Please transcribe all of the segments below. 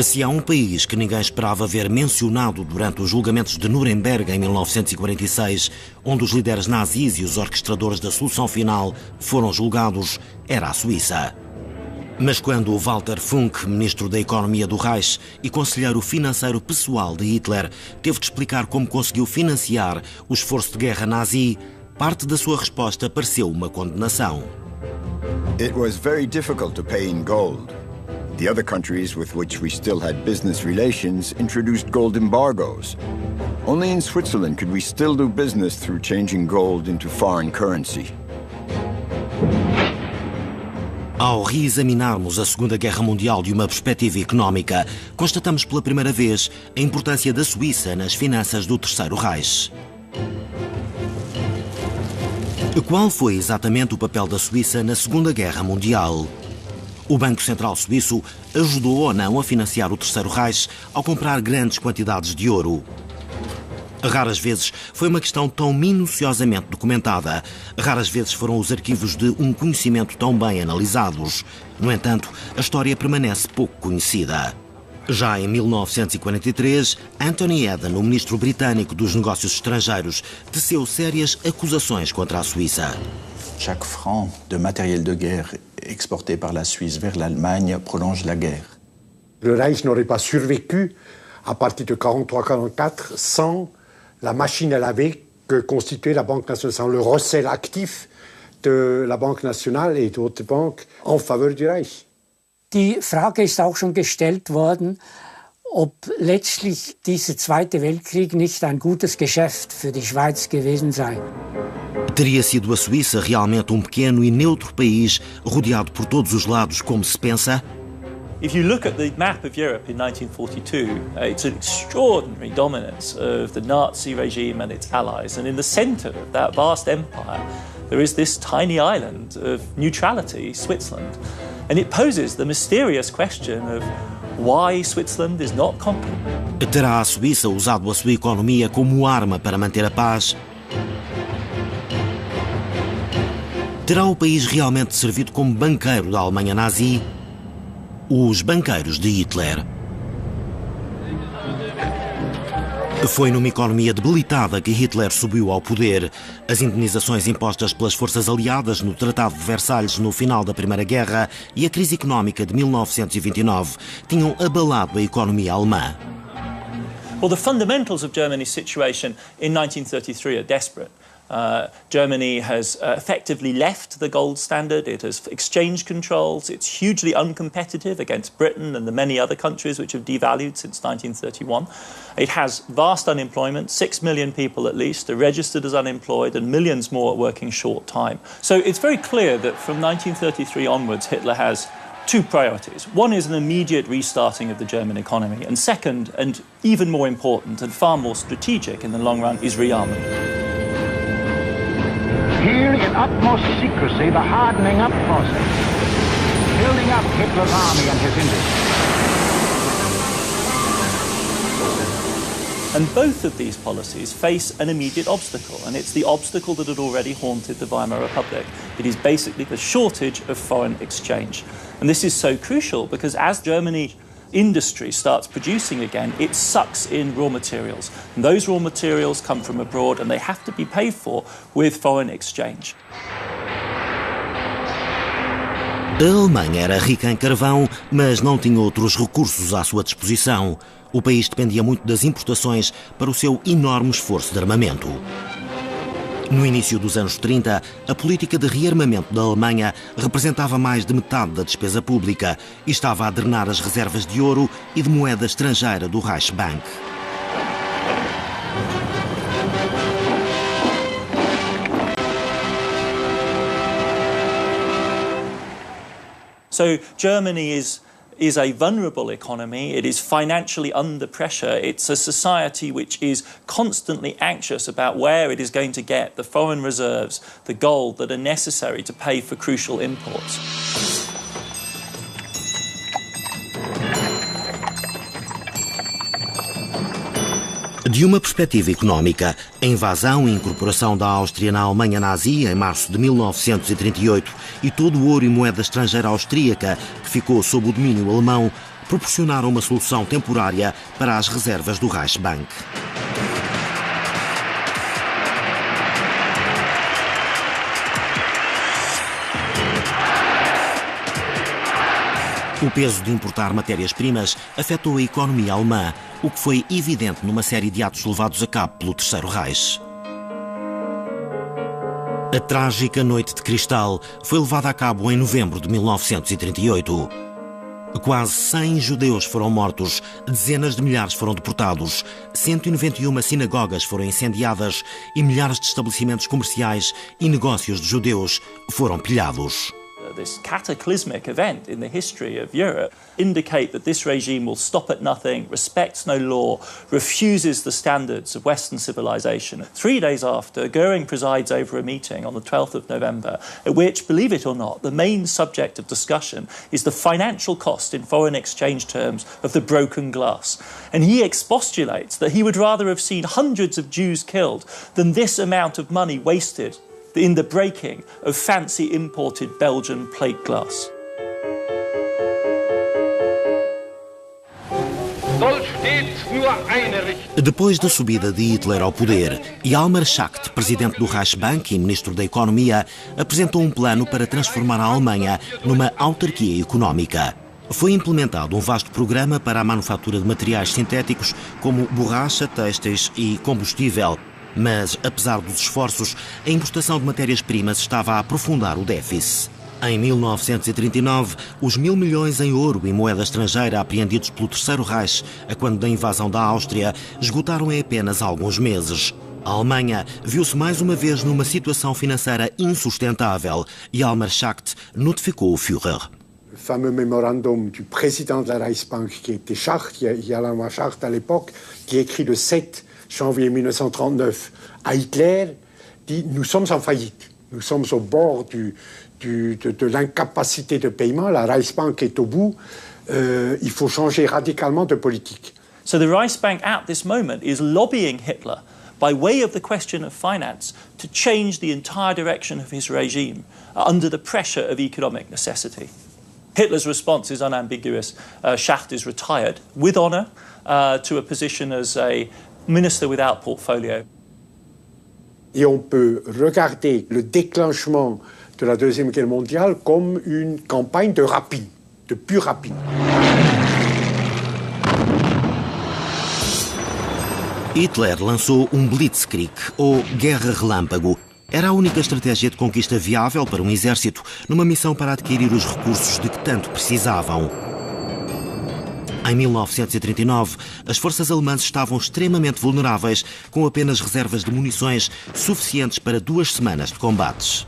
Se há um país que ninguém esperava ver mencionado durante os julgamentos de Nuremberg em 1946, onde os líderes nazis e os orquestradores da solução final foram julgados, era a Suíça. Mas quando Walter Funk, ministro da Economia do Reich e conselheiro financeiro pessoal de Hitler, teve de explicar como conseguiu financiar o esforço de guerra nazi, parte da sua resposta pareceu uma condenação. It was very difficult to pay in gold. The other countries with which we still had business relations introduced gold embargoes. Only in Switzerland could we still do business through changing gold into foreign currency. Ao reexaminarmos a Segunda Guerra Mundial de uma perspectiva económica, constatamos pela primeira vez a importância da Suíça nas finanças do Terceiro Reich. Qual foi exatamente o papel da Suíça na Segunda Guerra Mundial? O Banco Central Suíço ajudou ou não a financiar o Terceiro Reich ao comprar grandes quantidades de ouro? Raras vezes foi uma questão tão minuciosamente documentada. Raras vezes foram os arquivos de um conhecimento tão bem analisados. No entanto, a história permanece pouco conhecida. Já em 1943, Anthony Eden, o ministro britânico dos Negócios Estrangeiros, teceu sérias acusações contra a Suíça. Chaque franc de matériel de guerre exporté par la Suisse vers l'Allemagne prolonge la guerre. Le Reich n'aurait pas survécu à partir de 1943-1944 sans la machine à laver que constituait la Banque nationale, sans le recel actif de la Banque nationale et d'autres banques en faveur du Reich. Die Frage ist auch schon gestellt worden, ob letztlich dieser Zweite Weltkrieg nicht ein gutes Geschäft für die Schweiz gewesen sei. Teria sido a Suíça realmente pequeno e neutro país, rodeado por todos os lados, como se pensa? If you look at the map of Europe in 1942, it's an extraordinary dominance of the Nazi regime and its allies. And in the centre of that vast empire, there is this tiny island of neutrality, Switzerland. And it poses the mysterious question of why Switzerland is not conquered. Terá a Suíça usado a sua economia como arma para manter a paz? Terá o país realmente servido como banqueiro da Alemanha nazi? Os banqueiros de Hitler. Foi numa economia debilitada que Hitler subiu ao poder. As indenizações impostas pelas forças aliadas no Tratado de Versalhes no final da Primeira Guerra e a crise económica de 1929 tinham abalado a economia alemã. Well, the fundamentals of Germany's situation in 1933 are desperate. Germany has effectively left the gold standard. It has exchange controls. It's hugely uncompetitive against Britain and the many other countries which have devalued since 1931. It has vast unemployment. 6 million people at least are registered as unemployed and millions more working short time. So it's very clear that from 1933 onwards, Hitler has two priorities. One is an immediate restarting of the German economy. And second, and even more important and far more strategic in the long run, is rearmament. Here, in utmost secrecy, the hardening up process, building up Hitler's army and his industry. And both of these policies face an immediate obstacle, and it's the obstacle that had already haunted the Weimar Republic. It is basically the shortage of foreign exchange. And this is so crucial because as Germany industry starts producing again, it sucks in raw materials. And those raw materials come from abroad and they have to be paid for with foreign exchange. A Alemanha era rica em carvão, mas não tinha outros recursos à sua disposição. O país dependia muito das importações para o seu enorme esforço de armamento. No início dos anos 30, a política de rearmamento da Alemanha representava mais de metade da despesa pública e estava a drenar as reservas de ouro e de moeda estrangeira do Reichsbank. So Germany is a vulnerable economy. It is financially under pressure. It's a society which is constantly anxious about where it is going to get the foreign reserves, the gold that are necessary to pay for crucial imports. De uma perspectiva económica, a invasão e incorporação da Áustria na Alemanha nazi em março de 1938 e todo o ouro e moeda estrangeira austríaca que ficou sob o domínio alemão proporcionaram uma solução temporária para as reservas do Reichsbank. O peso de importar matérias-primas afetou a economia alemã, o que foi evidente numa série de atos levados a cabo pelo Terceiro Reich. A trágica Noite de Cristal foi levada a cabo em novembro de 1938. Quase 100 judeus foram mortos, dezenas de milhares foram deportados, 191 sinagogas foram incendiadas e milhares de estabelecimentos comerciais e negócios de judeus foram pilhados. This cataclysmic event in the history of Europe indicate that this regime will stop at nothing, respects no law, refuses the standards of Western civilization. 3 days after, Goering presides over a meeting on the 12th of November, at which, believe it or not, the main subject of discussion is the financial cost in foreign exchange terms of the broken glass. And he expostulates that he would rather have seen hundreds of Jews killed than this amount of money wasted in the breaking of fancy imported Belgian plate glass. Depois da subida de Hitler ao poder, Hjalmar Schacht, presidente do Reichsbank e ministro da Economia, apresentou um plano para transformar a Alemanha numa autarquia económica. Foi implementado um vasto programa para a manufatura de materiais sintéticos como borracha, têxteis e combustível. Mas, apesar dos esforços, a importação de matérias-primas estava a aprofundar o déficit. Em 1939, os 1.000 milhões em ouro e moeda estrangeira apreendidos pelo Terceiro Reich, a quando da invasão da Áustria, esgotaram em apenas alguns meses. A Alemanha viu-se mais uma vez numa situação financeira insustentável e Hjalmar Schacht notificou o Führer. Le fameux mémorandum du président de la Reichsbank, qui était Schacht, Hjalmar Schacht à l'époque, qui écrit le 7 janvier 1939 à Hitler, dit « Nous sommes en faillite, nous sommes au bord de l'incapacité de paiement, la Reichsbank est au bout, il faut changer radicalement de politique. » So the Reichsbank at this moment is lobbying Hitler by way of the question of finance to change the entire direction of his regime under the pressure of economic necessity. Hitler's response is unambiguous. Schacht is retired with honour to a position as a minister without portfolio. Et on peut regarder le déclenchement de la Deuxième Guerre mondiale comme une campagne de rapine, de pure rapine. Hitler lançou um Blitzkrieg, ou Guerra Relâmpago. Era a única estratégia de conquista viável para um exército numa missão para adquirir os recursos de que tanto precisavam. Em 1939, as forças alemãs estavam extremamente vulneráveis, com apenas reservas de munições suficientes para 2 semanas de combates.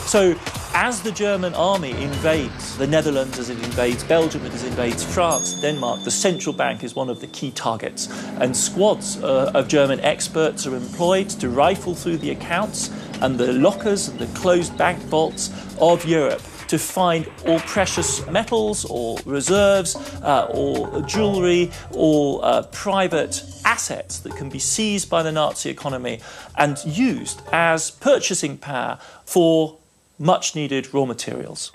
So, as the German army invades the Netherlands, as it invades Belgium, as it invades France, Denmark, the central bank is one of the key targets. And squads of German experts are employed to rifle through the accounts and the lockers and the closed bank vaults of Europe to find all precious metals or reserves or jewellery or private assets that can be seized by the Nazi economy and used as purchasing power for much-needed raw materials.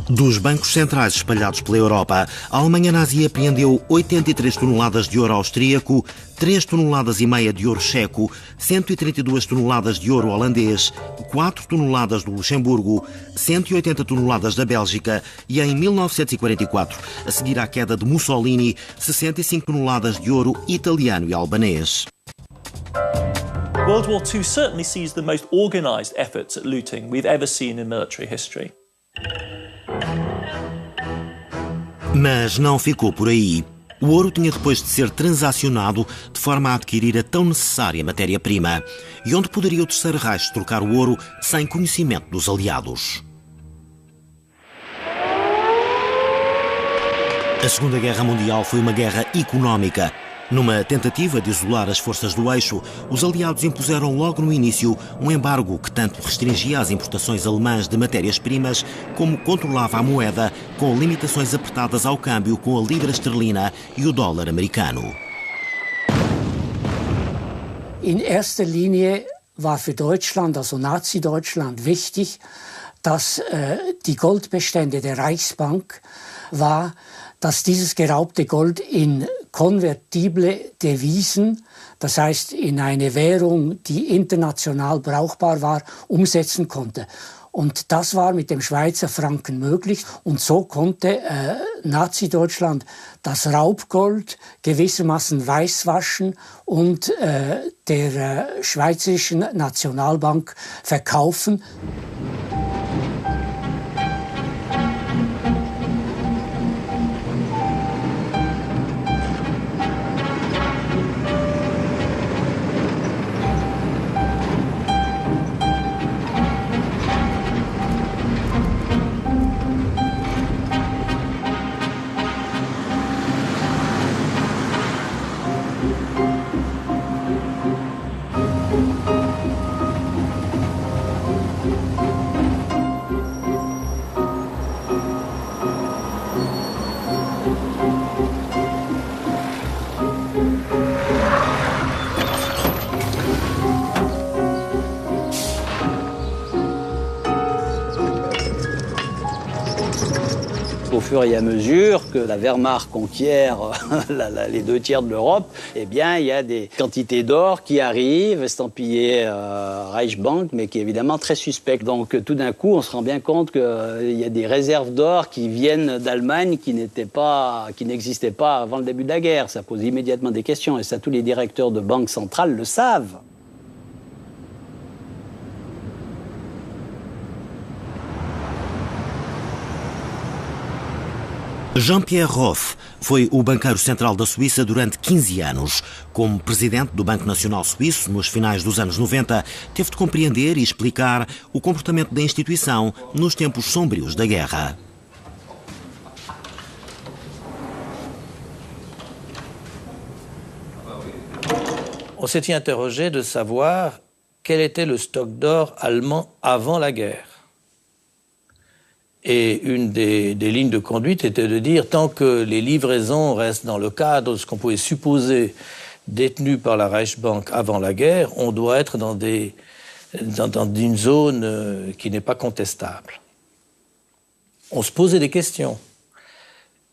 Dos bancos centrais espalhados pela Europa, a Alemanha nazi apreendeu 83 toneladas de ouro austríaco, 3 toneladas e meia de ouro checo, 132 toneladas de ouro holandês, 4 toneladas do Luxemburgo, 180 toneladas da Bélgica e, em 1944, a seguir à queda de Mussolini, 65 toneladas de ouro italiano e albanês. World War II certainly sees the most organised efforts at looting we've ever seen in military history. Mas não ficou por aí. O ouro tinha depois de ser transacionado de forma a adquirir a tão necessária matéria-prima. E onde poderia o Terceiro Reich trocar o ouro sem conhecimento dos aliados? A Segunda Guerra Mundial foi uma guerra económica. Numa tentativa de isolar as forças do eixo, os aliados impuseram logo no início um embargo que tanto restringia as importações alemãs de matérias-primas como controlava a moeda, com limitações apertadas ao câmbio com a libra esterlina e o dólar americano. In erster Linie war für Deutschland, also Nazi-Deutschland, wichtig, dass die Goldbestände der Reichsbank war, dass dieses geraubte Gold in konvertible Devisen, das heißt in eine Währung, die international brauchbar war, umsetzen konnte. Und das war mit dem Schweizer Franken möglich. Und so konnte Nazi-Deutschland das Raubgold gewissermaßen weißwaschen und der Schweizerischen Nationalbank verkaufen. Au fur et à mesure que la Wehrmacht conquiert les 2 tiers de l'Europe, eh bien, il y a des quantités d'or qui arrivent, estampillées Reichsbank, mais qui est évidemment très suspect. Donc, tout d'un coup, on se rend bien compte qu'il y a des réserves d'or qui viennent d'Allemagne qui n'existaient pas avant le début de la guerre. Ça pose immédiatement des questions, et ça, tous les directeurs de banques centrales le savent. Jean-Pierre Roth foi o banqueiro central da Suíça durante 15 anos. Como presidente do Banco Nacional Suíço, nos finais dos anos 90, teve de compreender e explicar o comportamento da instituição nos tempos sombrios da guerra. On s'était interrogé de savoir quel était le stock d'or allemand avant la guerre. Et une des lignes de conduite était de dire, tant que les livraisons restent dans le cadre de ce qu'on pouvait supposer détenu par la Reichsbank avant la guerre, on doit être dans une zone qui n'est pas contestable. On se posait des questions,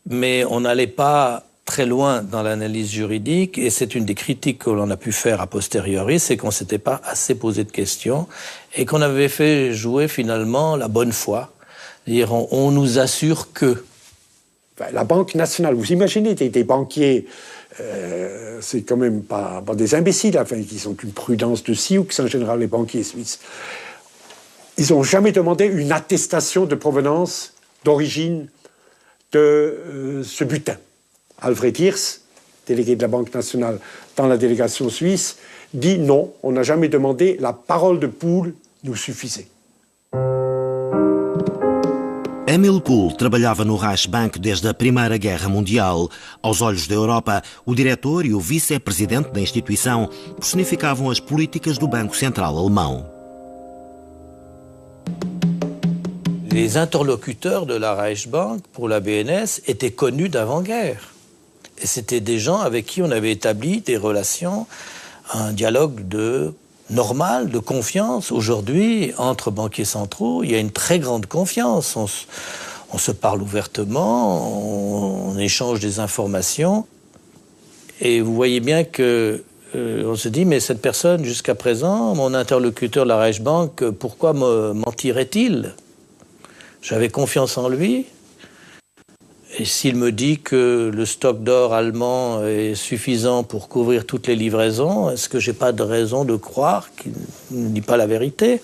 mais on n'allait pas très loin dans l'analyse juridique, et c'est une des critiques que l'on a pu faire a posteriori, c'est qu'on ne s'était pas assez posé de questions, et qu'on avait fait jouer finalement la bonne foi. C'est-à-dire, on nous assure que... La Banque nationale, vous imaginez des banquiers, c'est quand même pas des imbéciles, enfin, qui ont une prudence de Sioux, en général les banquiers suisses. Ils n'ont jamais demandé une attestation de provenance, d'origine de ce butin. Alfred Hirsch, délégué de la Banque nationale dans la délégation suisse, dit non, on n'a jamais demandé, la parole de Pool nous suffisait. Emil Pool trabalhava no Reichsbank desde a Primeira Guerra Mundial. Aos olhos da Europa, o diretor e o vice-presidente da instituição personificavam as políticas do Banco Central alemão. Les interlocuteurs de la Reichsbank pour la BNS étaient connus d'avant-guerre. Et c'était des gens avec qui on avait établi des relations, un dialogue normal, de confiance. Aujourd'hui, entre banquiers centraux, il y a une très grande confiance. On se parle ouvertement, on échange des informations. Et vous voyez bien que on se dit, mais cette personne, jusqu'à présent, mon interlocuteur de la Reichsbank, pourquoi me mentirait-il ? J'avais confiance en lui. Et s'il me dit que le stock d'or allemand est suffisant pour couvrir toutes les livraisons, est-ce que j'ai pas de raison de croire qu'il ne dit pas la vérité ?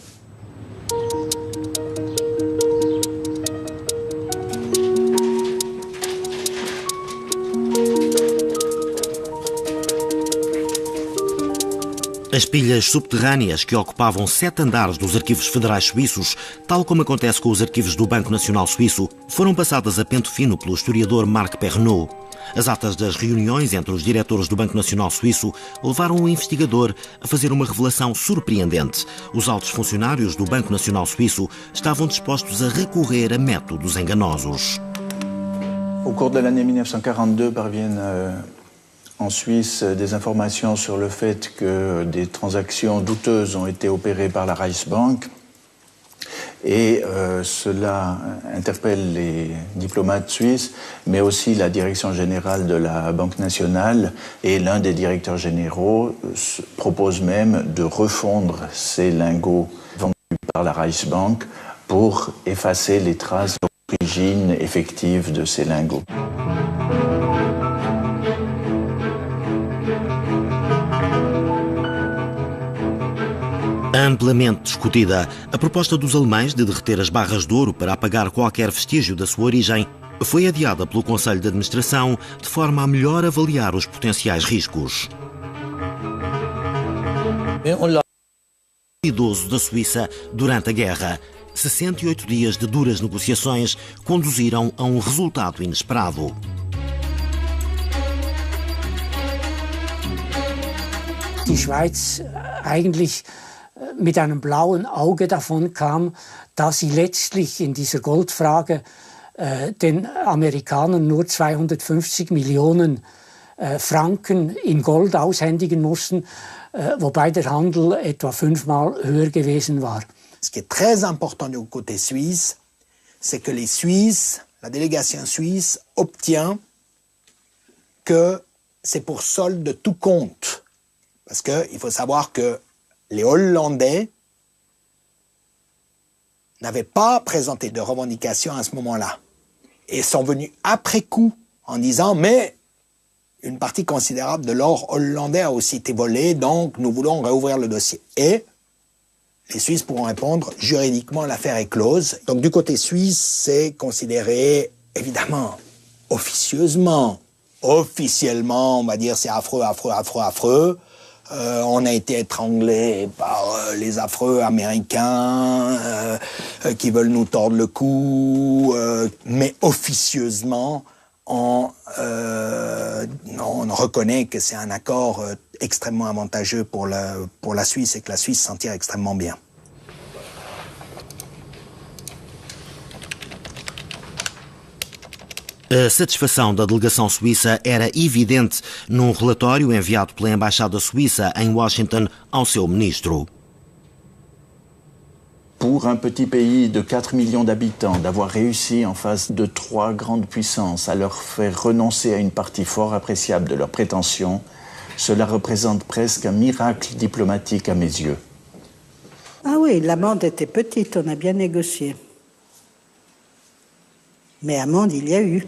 As pilhas subterrâneas que ocupavam 7 andares dos arquivos federais suíços, tal como acontece com os arquivos do Banco Nacional Suíço, foram passadas a pente fino pelo historiador Marc Perrenot. As atas das reuniões entre os diretores do Banco Nacional Suíço levaram o investigador a fazer uma revelação surpreendente. Os altos funcionários do Banco Nacional Suíço estavam dispostos a recorrer a métodos enganosos. Au cours de l'année 1942 parviennent en Suisse des informations sur le fait que des transactions douteuses ont été opérées par la Reichsbank. Et cela interpelle les diplomates suisses, mais aussi la direction générale de la Banque nationale. Et l'un des directeurs généraux propose même de refondre ces lingots vendus par la Reichsbank pour effacer les traces d'origine effective de ces lingots. Amplamente discutida, a proposta dos alemães de derreter as barras de ouro para apagar qualquer vestígio da sua origem foi adiada pelo Conselho de Administração de forma a melhor avaliar os potenciais riscos. Idoso da Suíça durante a guerra. 68 dias de duras negociações conduziram a um resultado inesperado. Die Schweiz eigentlich mit einem blauen Auge davon kam, da sie letztlich in dieser Goldfrage den Amerikanern nur 250 Millionen Franken in Gold aushändigen mussten, wobei der Handel etwa 5-mal höher gewesen war. Ce qui est très important du côté suisse, c'est que les Suisses, la délégation suisse obtient que c'est pour solde de tout compte. Parce qu'il faut savoir que les Hollandais n'avaient pas présenté de revendication à ce moment-là. Et sont venus après coup en disant « mais une partie considérable de l'or hollandais a aussi été volée, donc nous voulons réouvrir le dossier ». Et les Suisses pourront répondre « juridiquement, l'affaire est close ». Donc du côté suisse, c'est considéré, évidemment, officieusement, officiellement, on va dire c'est affreux, affreux, affreux, affreux. On a été étranglé par les affreux américains qui veulent nous tordre le cou, mais officieusement, on reconnaît que c'est un accord extrêmement avantageux pour la Suisse et que la Suisse s'en tire extrêmement bien. A satisfação da delegação suíça era evidente num relatório enviado pela Embaixada Suíça em Washington ao seu ministro. Pour un petit pays de 4 millions d'habitants, d'avoir réussi en face de 3 grandes puissances à leur faire renoncer à une partie fort appréciable de leurs prétentions, cela représente presque un miracle diplomatique à mes yeux. Ah oui, l'amende était petite, on a bien négocié. Mais amende, il y a eu.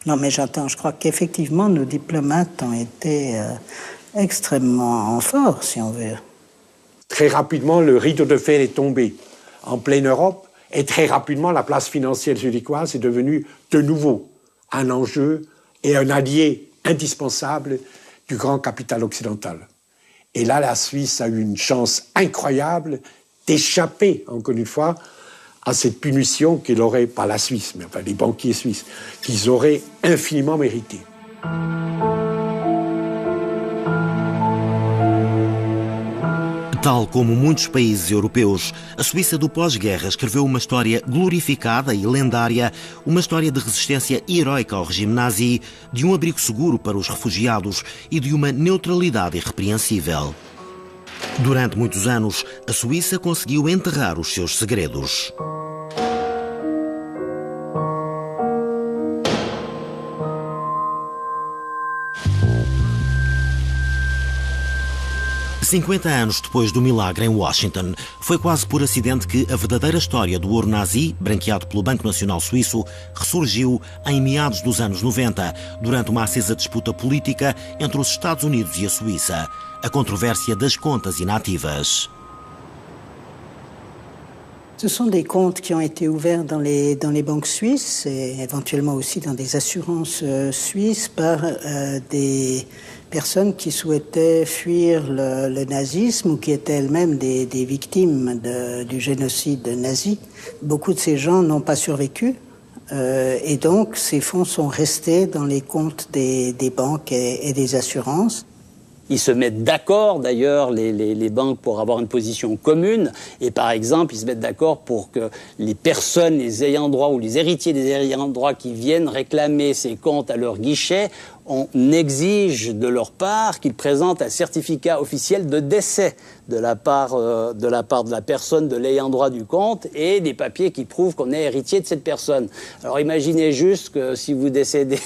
Non, mais j'entends, je crois qu'effectivement, nos diplomates ont été extrêmement forts, si on veut. Très rapidement, le rideau de fer est tombé en pleine Europe et très rapidement, la place financière zurichoise est devenue de nouveau un enjeu et un allié indispensable du grand capital occidental. Et là, la Suisse a eu une chance incroyable d'échapper, encore une fois, à cette punition qu'il aurait, pas la Suisse, mais enfin les banquiers suisses, qu'ils auraient infiniment mérité. Tal como muitos países europeus, a Suíça do pós-guerra escreveu uma história glorificada e lendária, uma história de resistência heroica ao regime nazi, de um abrigo seguro para os refugiados e de uma neutralidade irrepreensível. Durante muitos anos, a Suíça conseguiu enterrar os seus segredos. $50 anos depois do milagre em Washington, foi quase por acidente que a verdadeira história do ouro nazi, branqueado pelo Banco Nacional Suíço, ressurgiu em meados dos anos 90, durante uma acesa disputa política entre os Estados Unidos e a Suíça, a controvérsia das contas inativas. Ce sont des comptes qui ont été ouverts dans les banques suisses et éventuellement aussi dans des assurances suisses par des personnes qui souhaitaient fuir le nazisme ou qui étaient elles-mêmes des victimes du génocide nazi. Beaucoup de ces gens n'ont pas survécu et donc ces fonds sont restés dans les comptes des banques et des assurances. Ils se mettent d'accord, d'ailleurs, les banques, pour avoir une position commune. Et par exemple, ils se mettent d'accord pour que les personnes, les ayants droit ou les héritiers des ayants droit qui viennent réclamer ces comptes à leur guichet, on exige de leur part qu'ils présentent un certificat officiel de décès de la part de la personne, de l'ayant droit du compte, et des papiers qui prouvent qu'on est héritier de cette personne. Alors imaginez juste que si vous décédez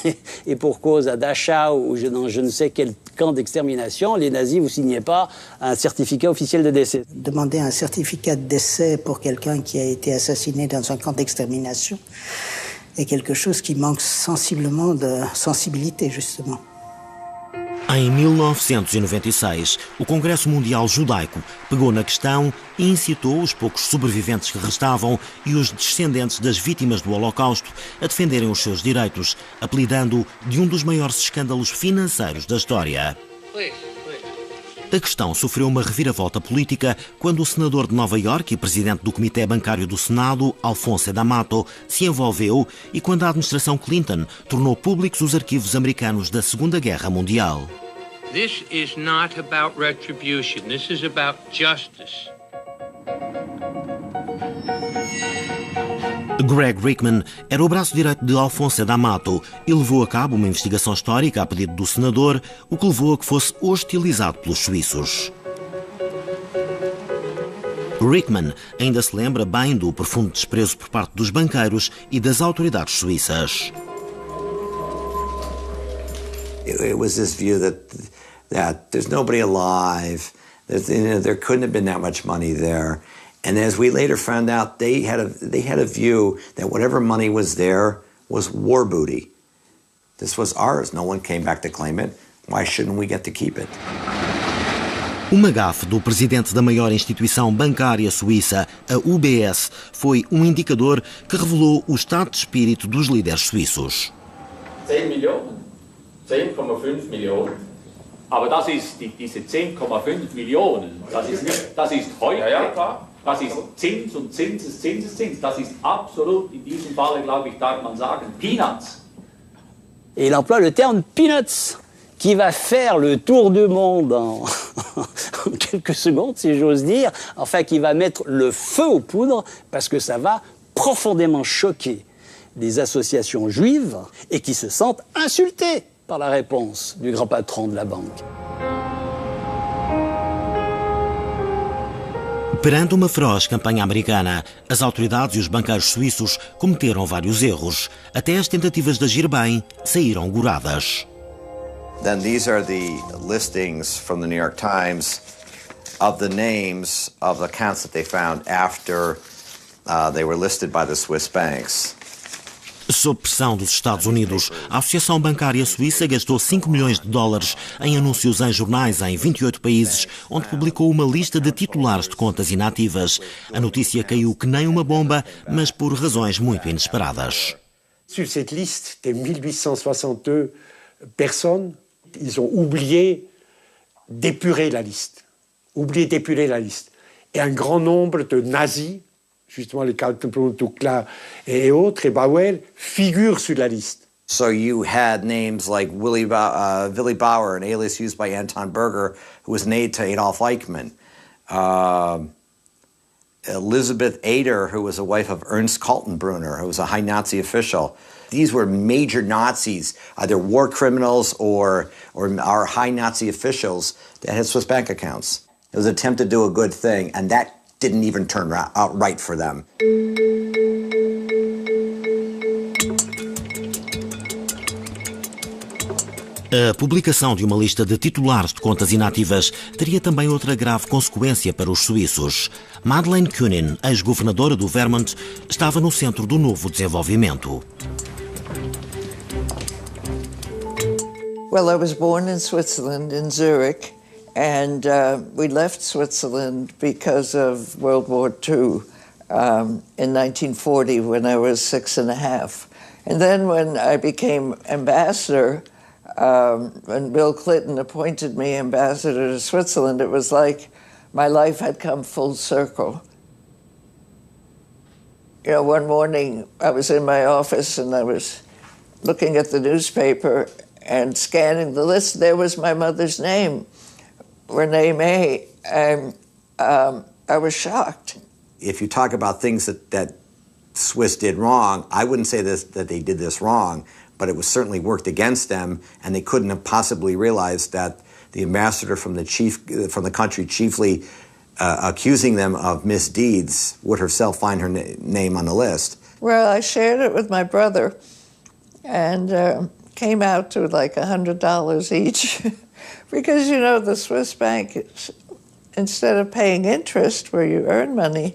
et pour cause d'achat ou dans je ne sais quel camp d'extermination, les nazis, vous signez pas un certificat officiel de décès. Demander un certificat de décès pour quelqu'un qui a été assassiné dans un camp d'extermination est quelque chose qui manque sensiblement de sensibilité, justement. Em 1996, o Congresso Mundial Judaico pegou na questão e incitou os poucos sobreviventes que restavam e os descendentes das vítimas do Holocausto a defenderem os seus direitos, apelidando-o de um dos maiores escândalos financeiros da história. A questão sofreu uma reviravolta política quando o senador de Nova Iorque e presidente do Comitê Bancário do Senado, Alfonso D'Amato, se envolveu e quando a administração Clinton tornou públicos os arquivos americanos da Segunda Guerra Mundial. This is not about retribution. This is about justice. Greg Rickman era o braço direito de Alfonso D'Amato e levou a cabo uma investigação histórica a pedido do senador, o que levou a que fosse hostilizado pelos suíços. Rickman ainda se lembra bem do profundo desprezo por parte dos banqueiros e das autoridades suíças. It was this view that there's nobody alive, that there couldn't have been that much money there. And as we later found out, they had a view that whatever money was there was war booty. This was ours. No one came back to claim it. Why shouldn't we get to keep it? Uma gafe do presidente da maior instituição bancária suíça, a UBS, foi um indicador que revelou o estado de espírito dos líderes suíços. 10 Millionen, 10,5 Millionen. Aber das ist diese 10,5 Millionen. Das ist heute. Ja, klar. Das ist Zins und Zinseszins. Das ist absolut, in diesem Falle, glaube ich, darf man sagen, Peanuts. Et il emploie le terme peanuts, qui va faire le tour du monde en quelques secondes, si j'ose dire. Enfin, qui va mettre le feu aux poudres, parce que ça va profondément choquer des associations juives et qui se sentent insultées par la réponse du grand patron de la banque. Perante uma feroz campanha americana, as autoridades e os banqueiros suíços cometeram vários erros. Até as tentativas de agir bem saíram goradas. Then these are the listings from the New York Times of the names of the accounts that they found after they were listed by the Swiss banks. Sob pressão dos Estados Unidos, a Associação Bancária Suíça gastou 5 milhões de dólares em anúncios em jornais em 28 países, onde publicou uma lista de titulares de contas inativas. A notícia caiu que nem uma bomba, mas por razões muito inesperadas. Sur cette liste de 1862 personnes, ils ont oublié d'épurer la liste. Et un grand nombre de nazis, justement les Kaltenbrunn-Tukla et autres, et Bauer, figurent sur la liste. So you had names like Willy Bauer, an alias used by Anton Berger, who was an aide to Adolf Eichmann. Elizabeth Ader, who was a wife of Ernst Kaltenbrunner, who was a high Nazi official. These were major Nazis, either war criminals or our high Nazi officials that had Swiss bank accounts. It was an attempt to do a good thing, and that didn't even turn out right for them. A publicação de uma lista de titulares de contas inativas teria também outra grave consequência para os suíços. Madeleine Kunin, ex-governadora do Vermont, estava no centro do novo desenvolvimento. Well, I was born in Switzerland, in Zurich, and we left Switzerland because of World War II in 1940 when I was 6.5. And then when I became ambassador, when Bill Clinton appointed me ambassador to Switzerland, it was like my life had come full circle. You know, one morning I was in my office and I was looking at the newspaper and scanning the list. There was my mother's name. Rene May, I was shocked. If you talk about things that Swiss did wrong, I wouldn't say that they did this wrong, but it was certainly worked against them, and they couldn't have possibly realized that the ambassador from the country chiefly accusing them of misdeeds would herself find her name on the list. Well, I shared it with my brother, and came out to like $100 each, because you know the Swiss bank, instead of paying interest where you earn money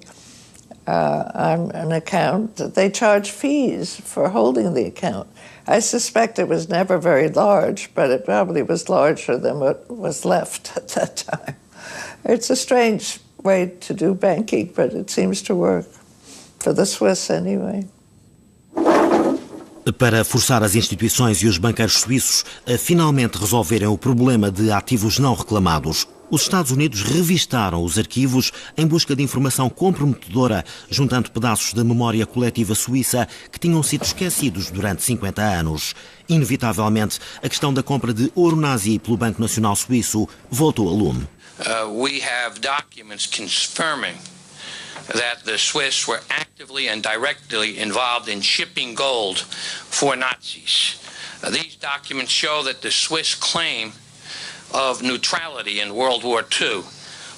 on an account, they charge fees for holding the account. I suspect it was never very large, but it probably was larger than what was left at that time. It's a strange way to do banking, but it seems to work, for the Swiss anyway. Para forçar as instituições e os banqueiros suíços a finalmente resolverem o problema de ativos não reclamados, os Estados Unidos revistaram os arquivos em busca de informação comprometedora, juntando pedaços da memória coletiva suíça que tinham sido esquecidos durante 50 anos. Inevitavelmente, a questão da compra de ouro nazi pelo Banco Nacional Suíço voltou a lume. We have documents confirming that the Swiss were actively and directly involved in shipping gold for Nazis. These documents show that the Swiss claim of neutrality in World War II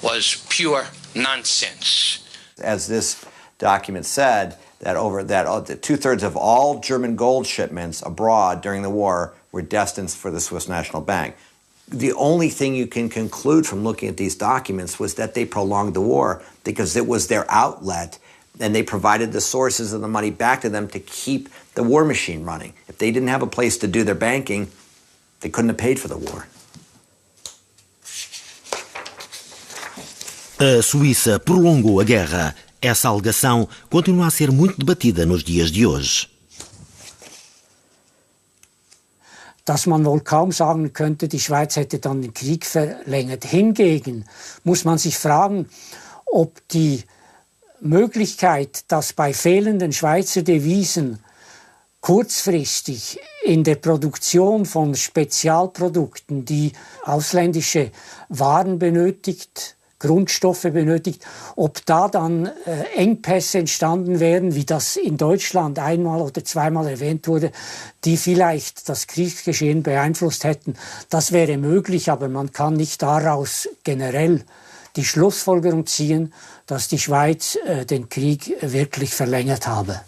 was pure nonsense. As this document said, that two-thirds of all German gold shipments abroad during the war were destined for the Swiss National Bank. The only thing you can conclude from looking at these documents was that they prolonged the war because it was their outlet and they provided the sources of the money back to them to keep the war machine running. If they didn't have a place to do their banking, they couldn't have paid for the war. A Suíça prolongou a guerra. Essa alegação continua a ser muito debatida nos dias de hoje. Dass man wohl kaum sagen könnte, die Schweiz hätte dann den Krieg verlängert. Hingegen muss man sich fragen, ob die Möglichkeit, dass bei fehlenden Schweizer Devisen kurzfristig in der Produktion von Spezialprodukten, die ausländische Waren benötigt, Grundstoffe benötigt, ob da dann Engpässe entstanden wären, wie das in Deutschland einmal oder zweimal erwähnt wurde, die vielleicht das Kriegsgeschehen beeinflusst hätten. Das wäre möglich, aber man kann nicht daraus generell die Schlussfolgerung ziehen, dass die Schweiz den Krieg wirklich verlängert habe.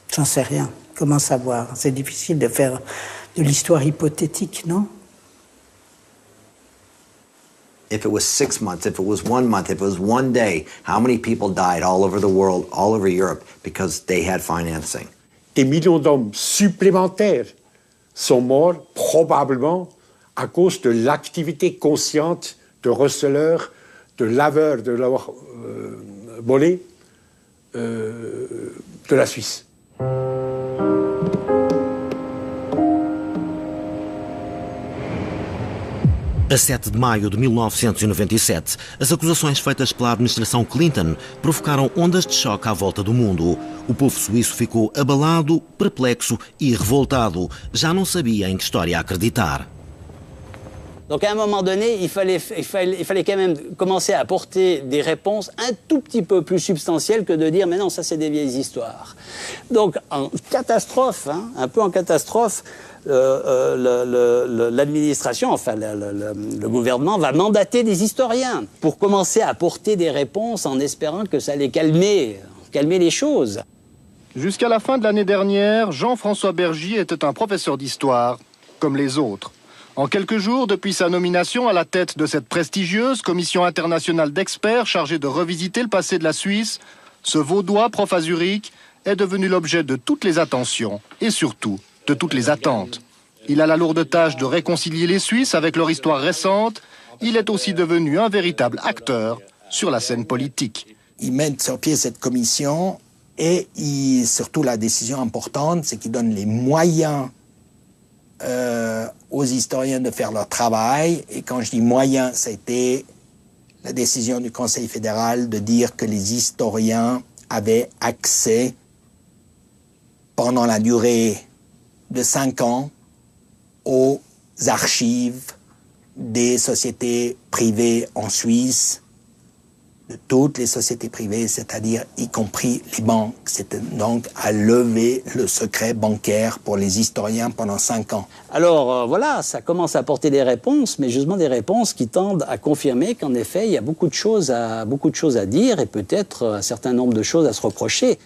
J'en sais rien. Comment savoir? C'est difficile de faire de l'histoire hypothétique, non? If it was 6 months, if it was 1 month, if it was 1 day, how many people died all over the world, all over Europe, because they had financing? Des millions d'hommes supplémentaires sont morts probablement à cause de l'activité consciente de receleurs, de laveurs de leur monnaie de la Suisse. A 7 de maio de 1997, as acusações feitas pela administração Clinton provocaram ondas de choque à volta do mundo. O povo suíço ficou abalado, perplexo e revoltado. Já não sabia em que história acreditar. Donc à un moment donné, il fallait quand même commencer à apporter des réponses un tout petit peu plus substantielles que de dire « mais non, ça c'est des vieilles histoires ». Donc en catastrophe, un peu en catastrophe, l'administration, enfin le gouvernement va mandater des historiens pour commencer à apporter des réponses en espérant que ça allait calmer les choses. Jusqu'à la fin de l'année dernière, Jean-François Bergy était un professeur d'histoire, comme les autres. En quelques jours, depuis sa nomination à la tête de cette prestigieuse commission internationale d'experts chargée de revisiter le passé de la Suisse, ce Vaudois, prof à Zurich, est devenu l'objet de toutes les attentions et surtout de toutes les attentes. Il a la lourde tâche de réconcilier les Suisses avec leur histoire récente. Il est aussi devenu un véritable acteur sur la scène politique. Ils mettent sur pied cette commission et surtout la décision importante, c'est qu'ils donnent les moyens aux historiens de faire leur travail. Et quand je dis moyens, c'était la décision du Conseil fédéral de dire que les historiens avaient accès pendant la durée de 5 ans aux archives des sociétés privées en Suisse, de toutes les sociétés privées, c'est-à-dire y compris les banques. C'était donc à lever le secret bancaire pour les historiens pendant 5 ans. Alors voilà, ça commence à apporter des réponses, mais justement des réponses qui tendent à confirmer qu'en effet, il y a beaucoup de choses à dire et peut-être un certain nombre de choses à se reprocher.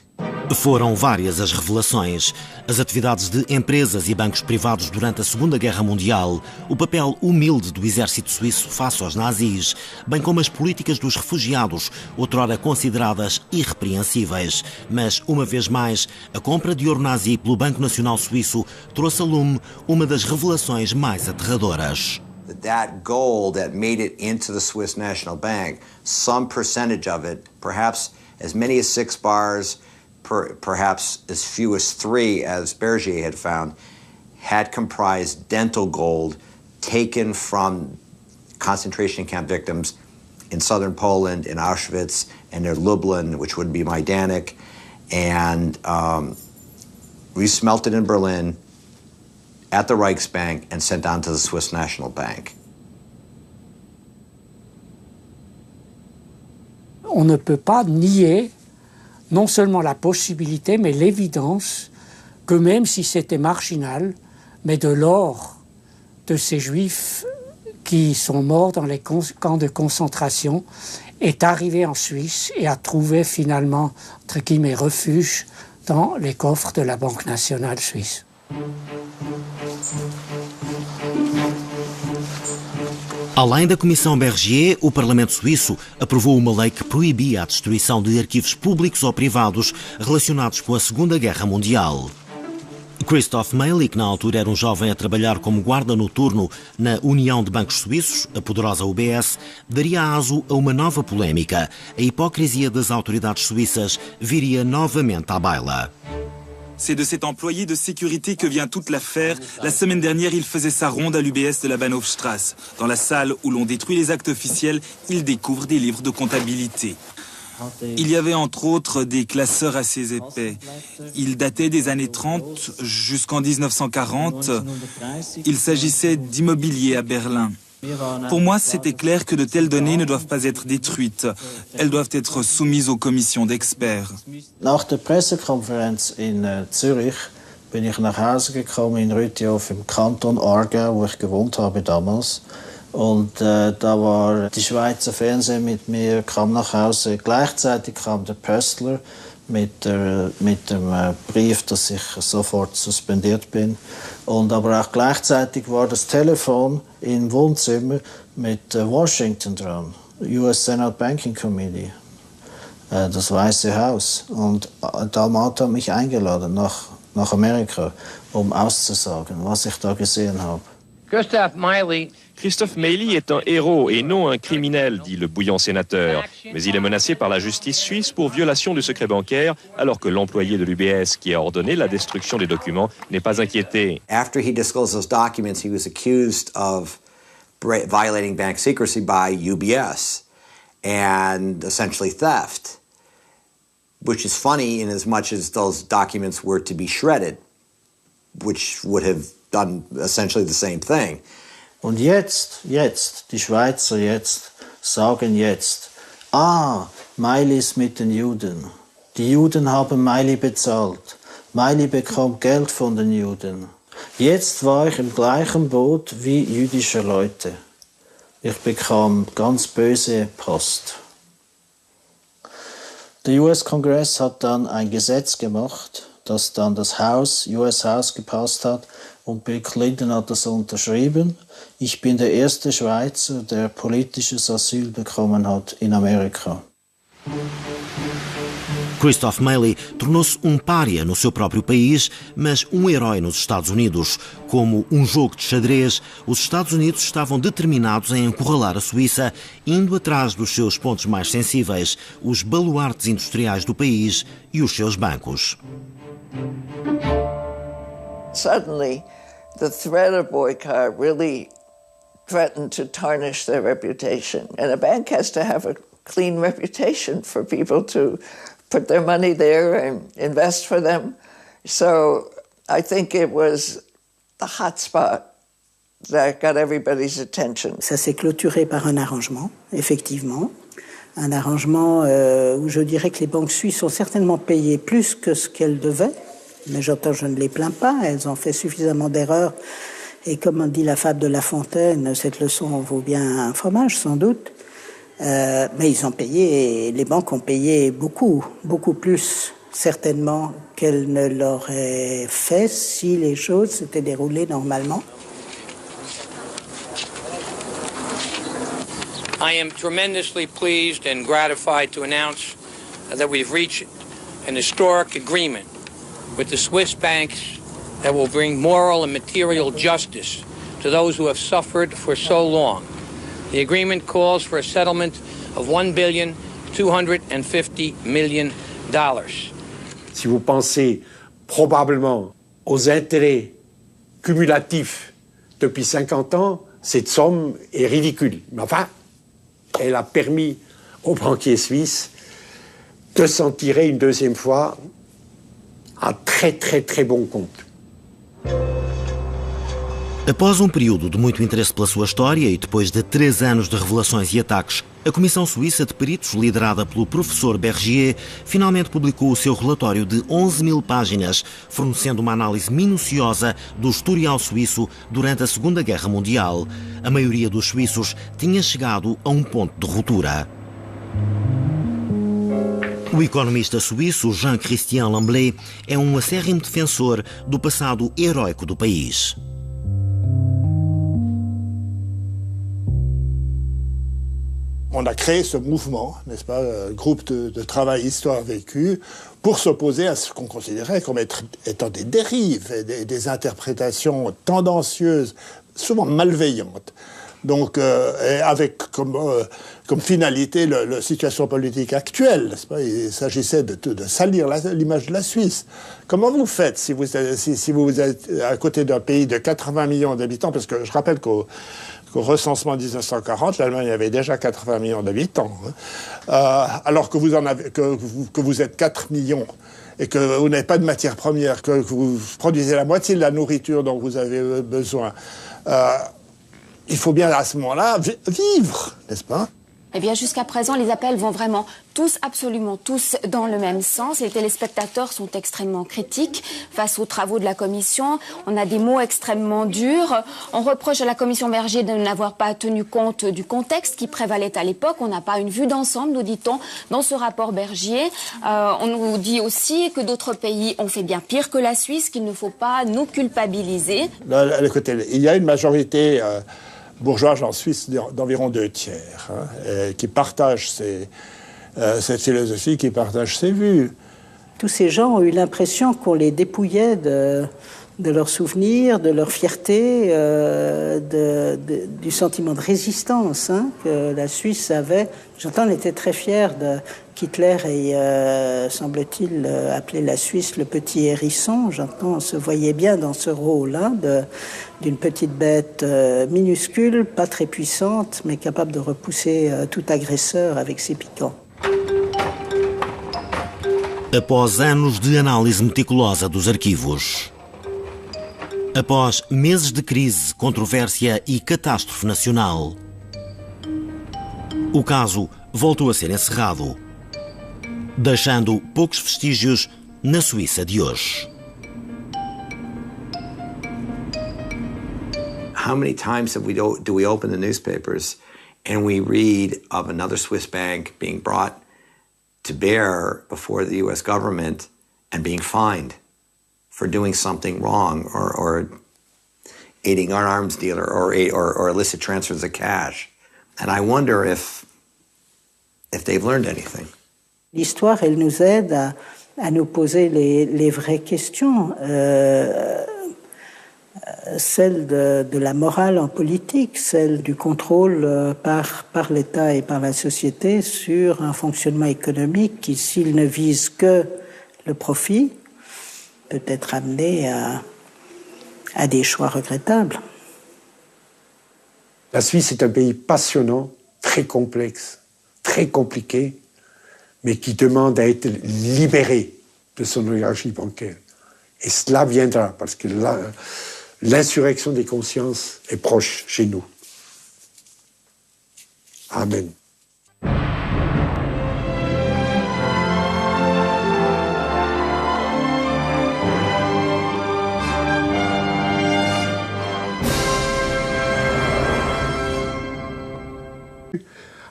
Foram várias as revelações, as atividades de empresas e bancos privados durante a Segunda Guerra Mundial, o papel humilde do exército suíço face aos nazis, bem como as políticas dos refugiados, outrora consideradas irrepreensíveis. Mas, uma vez mais, a compra de ouro nazi pelo Banco Nacional Suíço trouxe a lume uma das revelações mais aterradoras. That gold that made it into the Swiss National Bank, some percentage of it, perhaps as many as 6 bars, perhaps as few as 3, as Bergier had found, had comprised dental gold taken from concentration camp victims in southern Poland, in Auschwitz, and near Lublin, which would be Majdanek, and resmelted in Berlin at the Reichsbank and sent down to the Swiss National Bank. On ne peut pas nier non seulement la possibilité, mais l'évidence que même si c'était marginal, mais de l'or de ces Juifs qui sont morts dans les camps de concentration est arrivé en Suisse et a trouvé finalement, entre guillemets, refuge dans les coffres de la Banque nationale suisse. Além da Comissão Bergier, o Parlamento Suíço aprovou uma lei que proibia a destruição de arquivos públicos ou privados relacionados com a Segunda Guerra Mundial. Christoph Meili, que na altura era um jovem a trabalhar como guarda noturno na União de Bancos Suíços, a poderosa UBS, daria aso a uma nova polémica. A hipocrisia das autoridades suíças viria novamente à baila. C'est de cet employé de sécurité que vient toute l'affaire. La semaine dernière, il faisait sa ronde à l'UBS de la Bahnhofstrasse. Dans la salle où l'on détruit les actes officiels, il découvre des livres de comptabilité. Il y avait entre autres des classeurs assez épais. Ils dataient des années 30 jusqu'en 1940. Il s'agissait d'immobilier à Berlin. Pour moi, c'était clair que de telles données ne doivent pas être détruites. Elles doivent être soumises aux commissions d'experts. Nach der Pressekonferenz in Zürich bin ich nach Hause gekommen in Rüttihof im Kanton Aargau, wo ich gewohnt habe damals. Und da war die Schweizer Fernsehen mit mir, kam nach Hause. Gleichzeitig kam der Pöstler mit dem Brief, dass ich sofort suspendiert bin. Und aber auch gleichzeitig war das Telefon im Wohnzimmer mit Washington dran, US Senate Banking Committee, das Weiße Haus. Und Dalmat hat mich eingeladen nach Amerika, auszusagen, was ich da gesehen habe. Christoph Meili est un héros et non un criminel, dit le bouillant sénateur. Mais il est menacé par la justice suisse pour violation du secret bancaire, alors que l'employé de l'UBS qui a ordonné la destruction des documents n'est pas inquiété. After he disclosed those documents, he was accused of violating bank secrecy by UBS and essentially theft, which is funny in as much as those documents were to be shredded, which would have done essentially the same thing. Und jetzt, die Schweizer sagen jetzt, Meili ist mit den Juden. Die Juden haben Meili bezahlt. Meili bekommt Geld von den Juden. Jetzt war ich im gleichen Boot wie jüdische Leute. Ich bekam ganz böse Post. Der US-Kongress hat dann ein Gesetz gemacht, das dann das US-Haus gepasst hat, und Bill Clinton hat das unterschrieben. Ich bin der erste Schweizer, der politisches Asyl bekommen hat in Amerika. Christoph Meili tornou-se pária no seu próprio país, mas herói nos Estados Unidos. Como jogo de xadrez, os Estados Unidos estavam determinados em encurralar a Suíça, indo atrás dos seus pontos mais sensíveis, os baluartes industriais do país e os seus bancos. Suddenly, the threat of boycott really threatened to tarnish their reputation. And a bank has to have a clean reputation for people to put their money there and invest for them. So I think it was the hot spot that got everybody's attention. Ça s'est clôturé par un arrangement, effectivement. Un arrangement où je dirais que les banques suisses ont certainement payé plus que ce qu'elles devaient. Mais je ne les plains pas, elles ont fait suffisamment d'erreurs. Et comme on dit la fable de La Fontaine, cette leçon vaut bien un fromage, sans doute. Mais ils ont payé, les banques ont payé beaucoup plus, certainement, qu'elles ne l'auraient fait si les choses s'étaient déroulées normalement. I am tremendously pleased and gratified to announce that we've reached an historic agreement with the Swiss banks that will bring moral and material justice to those who have suffered for so long. The agreement calls for a settlement of $1,250 million. Si vous pensez probablement aux intérêts cumulatifs depuis 50 ans, cette somme est ridicule. Mais enfin, elle a permis aux banquiers suisses de s'en tirer une deuxième fois à très bom compte. Após período de muito interesse pela sua história e depois de 3 anos de revelações e ataques, a Comissão Suíça de Peritos, liderada pelo professor Bergier, finalmente publicou o seu relatório de 11.000 páginas, fornecendo uma análise minuciosa do historial suíço durante a Segunda Guerra Mundial. A maioria dos suíços tinha chegado a um ponto de ruptura. O economista suíço Jean-Christian Lamblay é acérrimo defensor do passado heróico do país. On a créé ce mouvement, n'est-ce pas, groupe de travail Histoire vécue, pour s'opposer à ce qu'on considérait comme étant des dérives, et des interprétations tendancieuses, souvent malveillantes. Donc, avec comme finalité la situation politique actuelle, n'est-ce pas? Il s'agissait de salir l'image de la Suisse. Comment vous faites si vous êtes à côté d'un pays de 80 millions d'habitants, parce que je rappelle qu'au recensement 1940, l'Allemagne avait déjà 80 millions d'habitants, alors que vous êtes 4 millions et que vous n'avez pas de matières premières, que vous produisez la moitié de la nourriture dont vous avez besoin. Il faut bien à ce moment-là vivre, n'est-ce pas? Eh bien, jusqu'à présent, les appels vont vraiment tous, absolument tous, dans le même sens. Les téléspectateurs sont extrêmement critiques face aux travaux de la commission. On a des mots extrêmement durs. On reproche à la commission Bergier de n'avoir pas tenu compte du contexte qui prévalait à l'époque. On n'a pas une vue d'ensemble, nous dit-on, dans ce rapport Bergier. On nous dit aussi que d'autres pays ont fait bien pire que la Suisse, qu'il ne faut pas nous culpabiliser. Il y a une majorité bourgeoise en Suisse d'environ 2 tiers, qui partagent cette philosophie, qui partagent ces vues. Tous ces gens ont eu l'impression qu'on les dépouillait de leurs souvenirs, de leur fierté, du sentiment de résistance que la Suisse avait. J'entends, on était très fiers qu'Hitler ait, semble-t-il, appelé la Suisse le petit hérisson. J'entends, on se voyait bien dans ce rôle d'une petite bête minuscule, pas très puissante, mais capable de repousser tout agresseur avec ses piquants. Após anos de análise meticulosa dos arquivos, após meses de crise, controvérsia e catástrofe nacional, o caso voltou a ser encerrado, deixando poucos vestígios na Suíça de hoje. How many times do we open the newspapers and we read of another Swiss bank being brought to bear before the U.S. government and being fined for doing something wrong or aiding an arms dealer or illicit transfers of cash? And I wonder if they've learned anything. L'histoire, elle nous aide à nous poser les vraies questions. Celle de la morale en politique, celle du contrôle par l'État et par la société sur un fonctionnement économique qui, s'il ne vise que le profit, peut être amené à des choix regrettables. La Suisse est un pays passionnant, très complexe, très compliqué, mais qui demande à être libéré de son oligarchie bancaire. Et cela viendra, parce que là, L'insurrection des consciences est proche chez nous. Amen.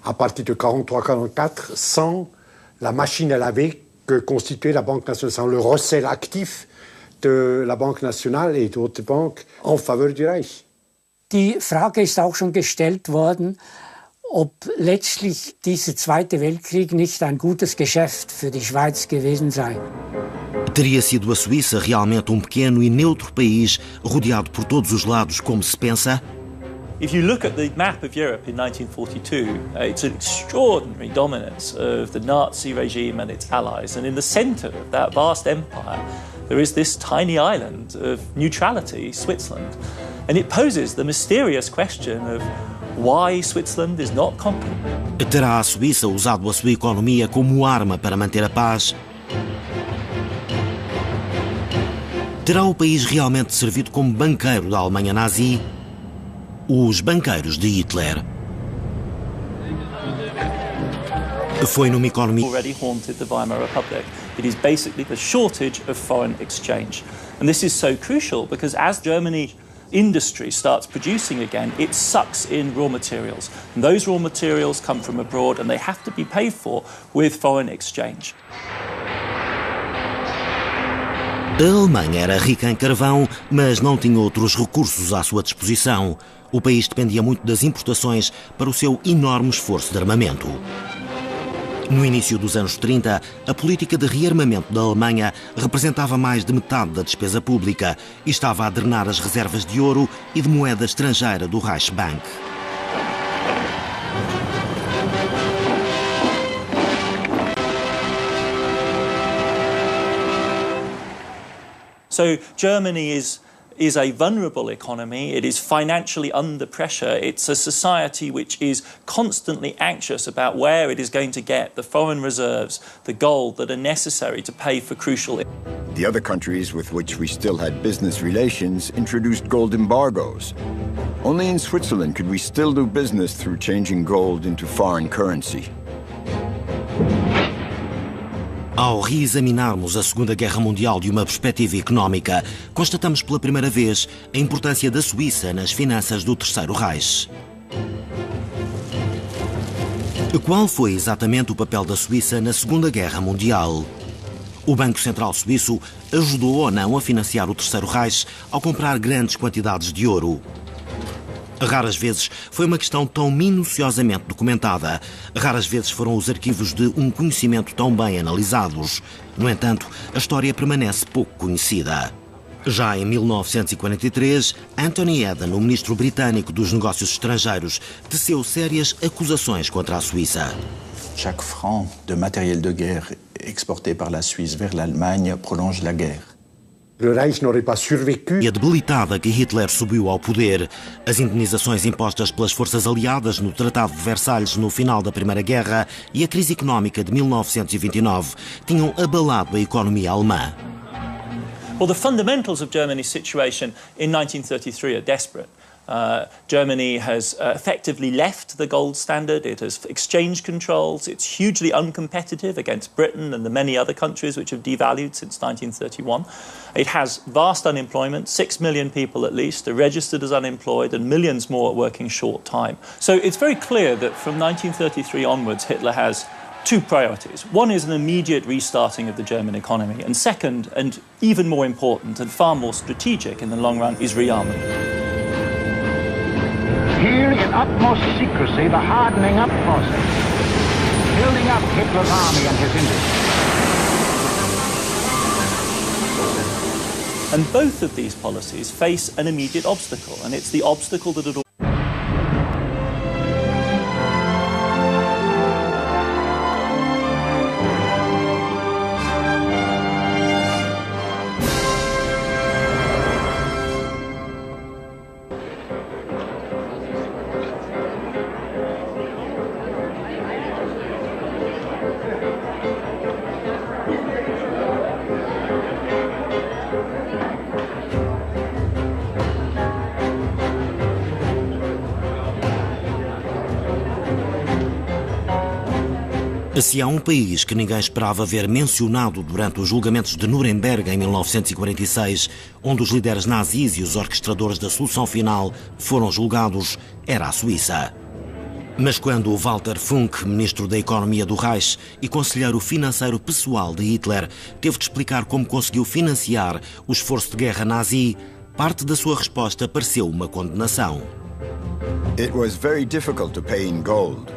À partir de 1943-1944, sans la machine à laver que constituait la Banque nationale, sans le recel actif de la Banque nationale et d'autres banques en faveur du Reich. Die Frage ist auch schon gestellt worden, ob letztlich dieser Zweite Weltkrieg nicht ein gutes Geschäft für die Schweiz gewesen sei. Teria sido a Suíça realmente pequeno e neutro país, rodeado por todos os lados, como se pensa? If you look at the map of Europe in 1942, it's an extraordinary dominance of the Nazi regime and its allies. And in the centre of that vast empire, there is this tiny island of neutrality, Switzerland. And it poses the mysterious question of why Switzerland is not conquered. Terá a Suíça usado a sua economia como arma para manter a paz? Terá o país realmente servido como banqueiro da Alemanha nazi? Os banqueiros de Hitler. Foi numa economia already haunted the Weimar Republic. It is basically the shortage of foreign exchange. And this is so crucial because as Germany industry starts producing again, it sucks in raw materials. And those raw materials come from abroad and they have to be paid for with foreign exchange. A Alemanha era rica em carvão, mas não tinha outros recursos à sua disposição. O país dependia muito das importações para o seu enorme esforço de armamento. No início dos anos 30, a política de rearmamento da Alemanha representava mais de metade da despesa pública e estava a drenar as reservas de ouro e de moeda estrangeira do Reichsbank. So Germany is a vulnerable economy. It is financially under pressure. It's a society which is constantly anxious about where it is going to get the foreign reserves, the gold that are necessary to pay for crucial. The other countries with which we still had business relations introduced gold embargoes. Only in Switzerland could we still do business through changing gold into foreign currency. Ao reexaminarmos a Segunda Guerra Mundial de uma perspectiva económica, constatamos pela primeira vez a importância da Suíça nas finanças do Terceiro Reich. Qual foi exatamente o papel da Suíça na Segunda Guerra Mundial? O Banco Central Suíço ajudou ou não a financiar o Terceiro Reich ao comprar grandes quantidades de ouro? Raras vezes foi uma questão tão minuciosamente documentada. Raras vezes foram os arquivos de um conhecimento tão bem analisados. No entanto, a história permanece pouco conhecida. Já em 1943, Anthony Eden, o ministro britânico dos Negócios Estrangeiros, teceu sérias acusações contra a Suíça. Chaque franc de matériel de guerre exporté par la Suisse vers l'Allemagne prolonge la guerre. E a debilitada que Hitler subiu ao poder, as indenizações impostas pelas forças aliadas no Tratado de Versalhes no final da Primeira Guerra e a crise económica de 1929 tinham abalado a economia alemã. Well, the fundamentals of Germany's situation in 1933 are desperate. Germany has effectively left the gold standard. It has exchange controls. It's hugely uncompetitive against Britain and the many other countries which have devalued since 1931. It has vast unemployment. 6 million people at least are registered as unemployed and millions more are working short time. So it's very clear that from 1933 onwards, Hitler has two priorities. One is an immediate restarting of the German economy. And second, and even more important and far more strategic in the long run, is rearmament. Here, in utmost secrecy, the hardening up process, building up Hitler's army and his industry. And both of these policies face an immediate obstacle, and it's the obstacle that it Se há um país que ninguém esperava ver mencionado durante os julgamentos de Nuremberg em 1946, onde os líderes nazis e os orquestradores da solução final foram julgados, era a Suíça. Mas quando Walter Funk, ministro da Economia do Reich e conselheiro financeiro pessoal de Hitler, teve de explicar como conseguiu financiar o esforço de guerra nazi, parte da sua resposta pareceu uma condenação. It was very difficult to pay in gold.